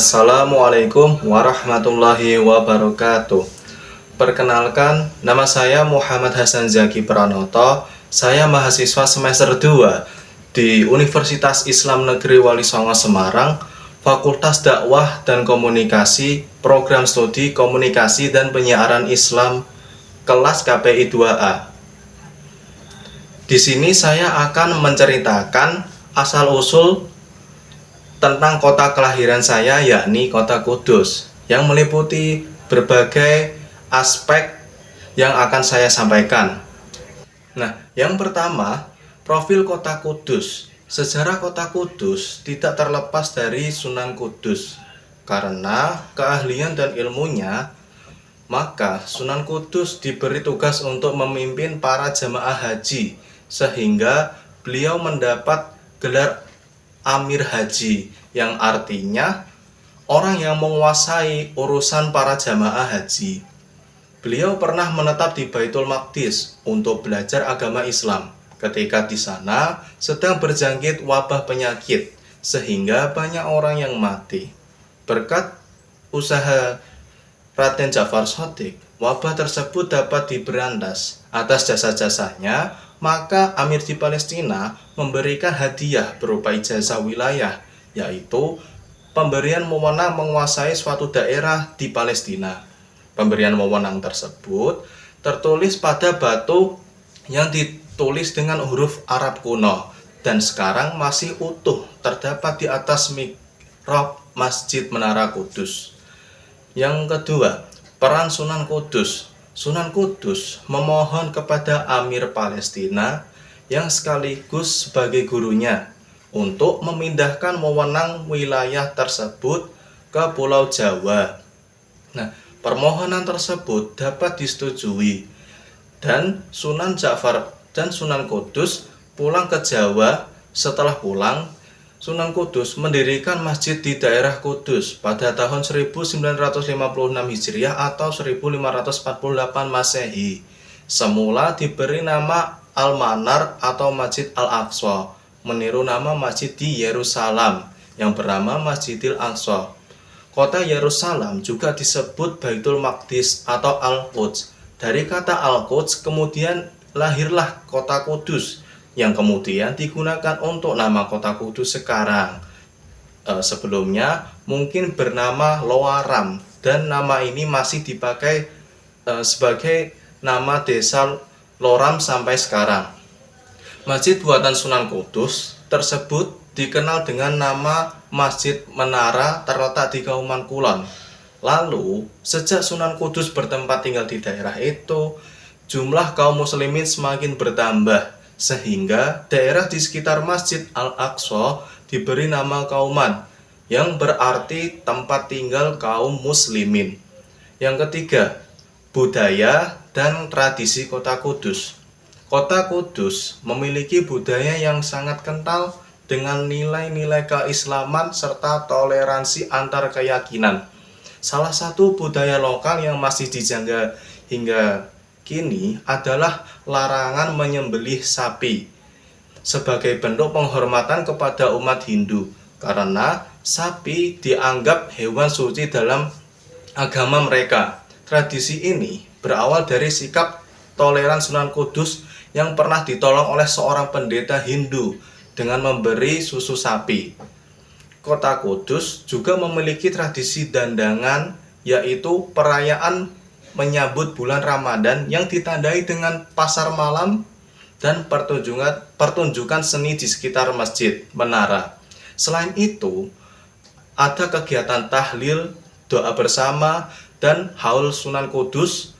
Assalamualaikum warahmatullahi wabarakatuh. Perkenalkan, nama saya Muhammad Hasan Zaki Pranoto. Saya mahasiswa semester 2 di Universitas Islam Negeri Wali Songo Semarang, Fakultas Dakwah dan Komunikasi, Program Studi Komunikasi dan Penyiaran Islam, kelas KPI 2A. Di sini saya akan menceritakan asal-usul tentang kota kelahiran saya, yakni kota Kudus, yang meliputi berbagai aspek yang akan saya sampaikan. Nah, yang pertama, profil kota Kudus. Sejarah kota Kudus tidak terlepas dari Sunan Kudus. Karena keahlian dan ilmunya, maka Sunan Kudus diberi tugas untuk memimpin para jamaah haji, sehingga beliau mendapat gelar Amir Haji, yang artinya orang yang menguasai urusan para jamaah haji. Beliau pernah menetap di Baitul Maqdis untuk belajar agama Islam. Ketika di sana sedang berjangkit wabah penyakit, sehingga banyak orang yang mati. Berkat usaha Raden Ja'far Shadiq, wabah tersebut dapat diberantas. Atas jasa-jasanya, maka Amir di Palestina memberikan hadiah berupa ijazah wilayah, yaitu pemberian wewenang menguasai suatu daerah di Palestina. Pemberian wewenang tersebut tertulis pada batu yang ditulis dengan huruf Arab kuno dan sekarang masih utuh terdapat di atas mihrab Masjid Menara Kudus. Yang kedua, peran Sunan Kudus. Sunan Kudus memohon kepada Amir Palestina yang sekaligus sebagai gurunya untuk memindahkan wewenang wilayah tersebut ke Pulau Jawa. Nah, permohonan tersebut dapat disetujui dan Sunan Ja'far dan Sunan Kudus pulang ke Jawa. Setelah pulang, Sunan Kudus mendirikan masjid di daerah Kudus pada tahun 1956 Hijriah atau 1548 Masehi. Semula diberi nama Al-Manar atau Masjid Al-Aqsa, meniru nama masjid di Yerusalem yang bernama Masjidil Aqsa. Kota Yerusalem juga disebut Baitul Maqdis atau Al-Quds. Dari kata Al-Quds kemudian lahirlah kota Kudus, yang kemudian digunakan untuk nama kota Kudus sekarang. Sebelumnya mungkin bernama Loaram, dan nama ini masih dipakai sebagai nama desa Loram sampai sekarang. Masjid buatan Sunan Kudus tersebut dikenal dengan nama Masjid Menara, terletak di Kauman Kulon. Lalu, sejak Sunan Kudus bertempat tinggal di daerah itu, jumlah kaum muslimin semakin bertambah, sehingga daerah di sekitar Masjid Al-Aqsa diberi nama Kauman, yang berarti tempat tinggal kaum muslimin. Yang ketiga, budaya dan tradisi kota Kudus. Kota Kudus memiliki budaya yang sangat kental dengan nilai-nilai keislaman serta toleransi antar keyakinan. Salah satu budaya lokal yang masih dijaga hingga kini adalah larangan menyembelih sapi sebagai bentuk penghormatan kepada umat Hindu, karena sapi dianggap hewan suci dalam agama mereka. Tradisi ini berawal dari sikap toleran Sunan Kudus yang pernah ditolong oleh seorang pendeta Hindu dengan memberi susu sapi. Kota Kudus juga memiliki tradisi dandangan, yaitu perayaan menyambut bulan Ramadan yang ditandai dengan pasar malam dan pertunjukan seni di sekitar Masjid Menara. Selain itu, ada kegiatan tahlil, doa bersama, dan haul Sunan Kudus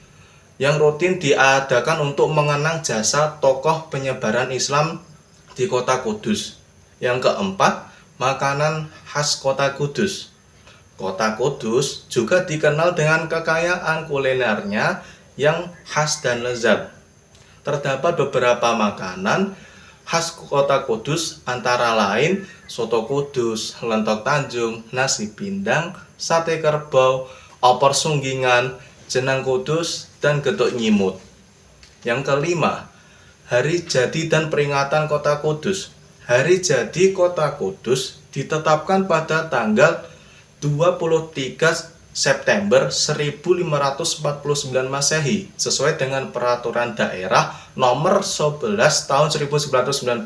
yang rutin diadakan untuk mengenang jasa tokoh penyebaran Islam di kota Kudus. Yang keempat, makanan khas kota Kudus. Kota Kudus juga dikenal dengan kekayaan kulinernya yang khas dan lezat. Terdapat beberapa makanan khas kota Kudus, antara lain soto Kudus, lentok Tanjung, nasi pindang, sate kerbau, opor sunggingan, jenang Kudus, dan getuk nyimut. Yang kelima, hari jadi dan peringatan kota Kudus. Hari jadi kota Kudus ditetapkan pada tanggal 23 September 1549 Masehi sesuai dengan peraturan daerah nomor 11 tahun 1990.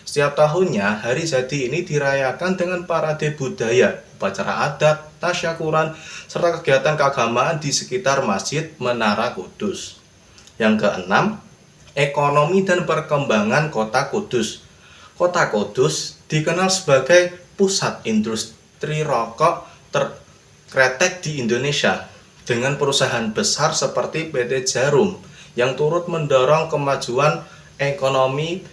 Setiap tahunnya hari jadi ini dirayakan dengan parade budaya, upacara adat, tasyakuran, serta kegiatan keagamaan di sekitar Masjid Menara Kudus. Yang keenam, ekonomi dan perkembangan Kota Kudus. Kota Kudus dikenal sebagai pusat industri rokok terkretek di Indonesia dengan perusahaan besar seperti PT Djarum yang turut mendorong kemajuan ekonomi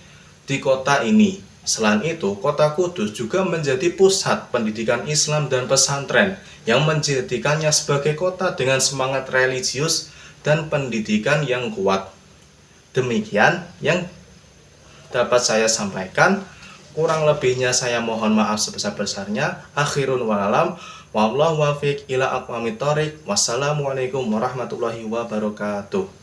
di kota ini. Selain itu, Kota Kudus juga menjadi pusat pendidikan Islam dan pesantren yang menjadikannya sebagai kota dengan semangat religius dan pendidikan yang kuat. Demikian yang dapat saya sampaikan. Kurang lebihnya saya mohon maaf sebesar-besarnya. Akhirun walalam. Wallahu wafiq ila aqwamit thoriq. Wassalamualaikum warahmatullahi wabarakatuh.